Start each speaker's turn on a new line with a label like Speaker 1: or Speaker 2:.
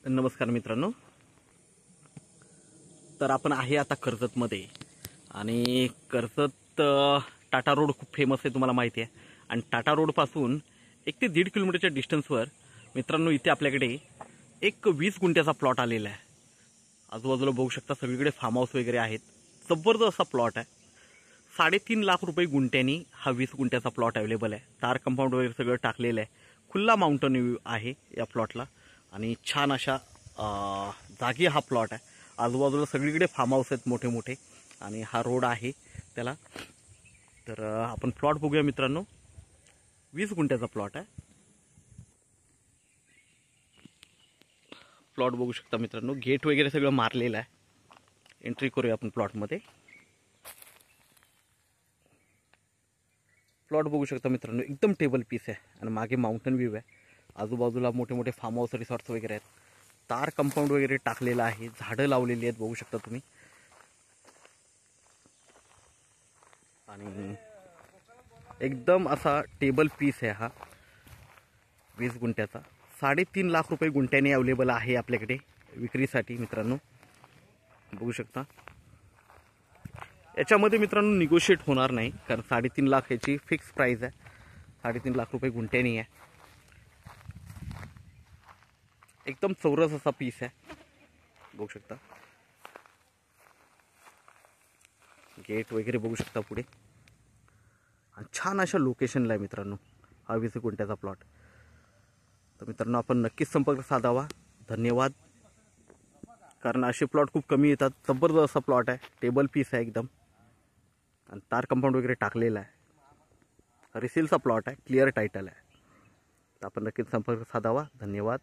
Speaker 1: नमस्कार मित्रांनो. तर आपण आहे आता कर्जतमध्ये आणि कर्जत टाटा रोड खूप फेमस आहे, तुम्हाला माहिती आहे. आणि टाटा रोडपासून 1 ते 1.5 किलोमीटरच्या डिस्टन्सवर मित्रांनो इथे आपल्याकडे एक 20 गुंठ्याचा प्लॉट आलेला आहे. आजूबाजूला बघू शकता सगळीकडे फार्म हाऊस वगैरे आहेत. जबरदस्त असा प्लॉट आहे. 3.5 लाख रुपये गुंठ्यानी हा 20 गुंठ्याचा प्लॉट अवेलेबल आहे. तार कंपाऊंड वगैरे सगळं टाकलेलं आहे. खुल्ला माउंटन व्ह्यू आहे या प्लॉटला आणि छान अशा जागी हा प्लॉट आहे. आजूबाजूला सगळीकडे फार्म हाऊस आहेत मोठे मोठे आणि हा रोड आहे त्याला. तर आपण प्लॉट बघूया मित्रांनो. 20 गुंठ्याचा प्लॉट आहे. प्लॉट बघू शकता मित्रांनो. गेट वगैरे सगळं मारलेलं आहे. एंट्री करूया आपण प्लॉटमध्ये. प्लॉट बघू शकता मित्रांनो, एकदम टेबल पीस आहे आणि मागे माउंटन व्ह्यू आहे. आजूबाजूला मोठे मोठे फार्म हाऊस रिसॉर्ट्स वगैरे आहेत. तार कंपाऊंड वगैरे टाकलेलं आहे. झाडं लावलेली आहेत बघू शकता तुम्ही. आणि एकदम असा टेबल पीस आहे हा 20 गुंठ्याचा. 3.5 लाख रुपये गुंठ्याने अवेलेबल आहे आपल्याकडे विक्रीसाठी मित्रांनो. बघू शकता. याच्यामध्ये मित्रांनो निगोशिएट होणार नाही, कारण 3.5 लाख याची फिक्स प्राइस आहे. 3.5 लाख रुपये गुंठ्यानी आहे. एकदम चौरस असा पीस आहे बघू शकता. गेट वगैरे बघू शकता पुढे. आणि छान अशा लोकेशनला आहे मित्रांनो हा 20 गुंठ्याचा प्लॉट. तर मित्रांनो आपण नक्कीच संपर्क साधावा. धन्यवाद. कारण असे प्लॉट खूप कमी येतात. जबरदस्त असा प्लॉट आहे. टेबल पीस आहे एकदम आणि तार कंपाऊंड वगैरे टाकलेला आहे. रिसेलचा प्लॉट आहे. क्लिअर टायटल आहे. तर आपण नक्कीच संपर्क साधावा. धन्यवाद.